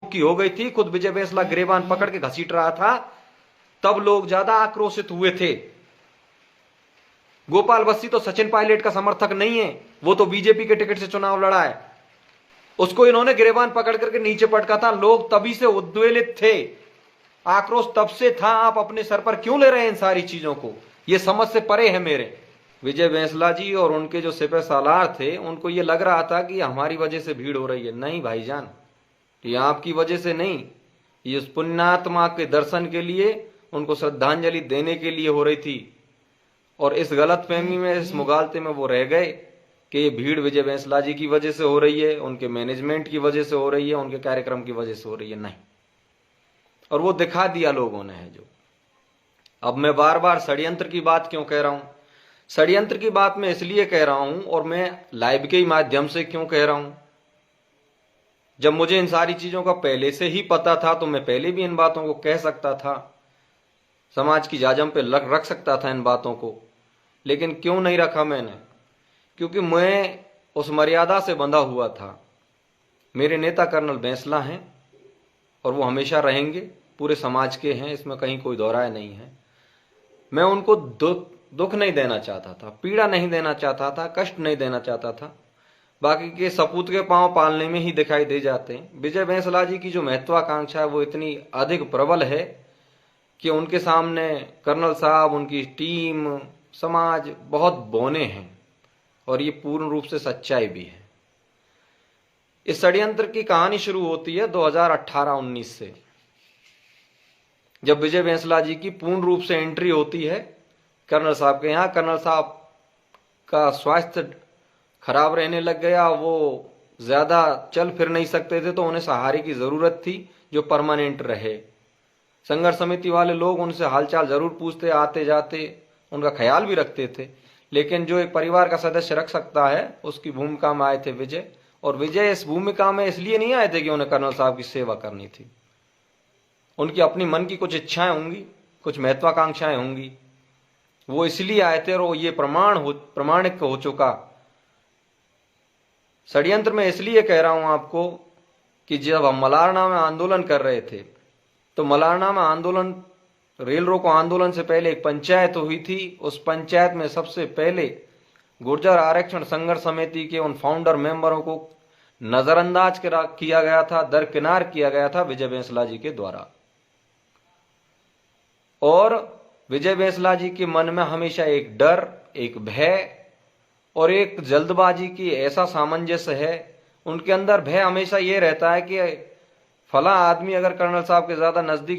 की हो गई थी, खुद विजय बैंसला गिरेबान पकड़ के घसीट रहा था, तब लोग ज्यादा आक्रोशित हुए थे। गोपाल बस्सी तो सचिन पायलट का समर्थक नहीं है, वो तो बीजेपी के टिकट से चुनाव लड़ा है। उसको इन्होंने गिरेबान पकड़ करके नीचे पटका था। लोग तभी से उद्वेलित थे, आक्रोश तब से था। आप अपने सर पर क्यों ले रहे हैं इन सारी चीजों को, ये समझ से परे है मेरे। विजय बैंसला जी और उनके जो सिपह सालार थे, उनको ये लग रहा था कि हमारी वजह से भीड़ हो रही है। नहीं भाईजान, ये आपकी वजह से नहीं, ये उस पुण्यात्मा के दर्शन के लिए, उनको श्रद्धांजलि देने के लिए हो रही थी। और इस गलतफहमी में, इस मुगालते में वो रह गए कि ये भीड़ विजय बैंसला जी की वजह से हो रही है, उनके मैनेजमेंट की वजह से हो रही है, उनके कार्यक्रम की वजह से हो रही है। नहीं, और वो दिखा दिया लोगों ने है जो। अब मैं बार बार षड्यंत्र की बात क्यों कह रहा हूं? षड्यंत्र की बात मैं इसलिए कह रहा हूं, और मैं लाइव के ही माध्यम से क्यों कह रहा हूं, जब मुझे इन सारी चीजों का पहले से ही पता था तो मैं पहले भी इन बातों को कह सकता था, समाज की जाजम पे रख सकता था इन बातों को। लेकिन क्यों नहीं रखा मैंने? क्योंकि मैं उस मर्यादा से बंधा हुआ था। मेरे नेता कर्नल बैंसला हैं और वो हमेशा रहेंगे, पूरे समाज के हैं, इसमें कहीं कोई दो राय नहीं है। मैं उनको दुख नहीं देना चाहता था, पीड़ा नहीं देना चाहता था, कष्ट नहीं देना चाहता था। बाकी के सपूत के पांव पालने में ही दिखाई दे जाते हैं। विजय बैंसला जी की जो महत्वाकांक्षा है वो इतनी अधिक प्रबल है कि उनके सामने कर्नल साहब, उनकी टीम, समाज बहुत बौने हैं, और ये पूर्ण रूप से सच्चाई भी है। इस षड्यंत्र की कहानी शुरू होती है 2018-19 से, जब विजय बैंसला जी की पूर्ण रूप से एंट्री होती है कर्नल साहब के यहाँ। कर्नल साहब का स्वास्थ्य खराब रहने लग गया, वो ज्यादा चल फिर नहीं सकते थे, तो उन्हें सहारे की जरूरत थी जो परमानेंट रहे। संघर्ष समिति वाले लोग उनसे हालचाल जरूर पूछते, आते जाते, उनका ख्याल भी रखते थे। लेकिन जो एक परिवार का सदस्य रख सकता है, उसकी भूमिका में आए थे विजय। और विजय इस भूमिका में इसलिए नहीं आए थे कि उन्हें कर्नल साहब की सेवा करनी थी। उनकी अपनी मन की कुछ इच्छाएं होंगी, कुछ महत्वाकांक्षाएं होंगी, वो इसलिए आए थे। और ये प्रमाणिक हो चुका। षड्यंत्र में इसलिए कह रहा हूं आपको कि जब हम मलारना में आंदोलन कर रहे थे, तो मलारना में आंदोलन, रेल रोको आंदोलन से पहले एक पंचायत हुई थी। उस पंचायत में सबसे पहले गुर्जर आरक्षण संघर्ष समिति के उन फाउंडर मेंबरों को नजरअंदाज किया गया था, दरकिनार किया गया था विजय बैंसला जी के द्वारा। और विजय बैंसला जी के मन में हमेशा एक डर, एक भय और एक जल्दबाजी की ऐसा सामंजस्य है। उनके अंदर भय हमेशा ये रहता है कि फला आदमी अगर कर्नल साहब के ज्यादा नजदीक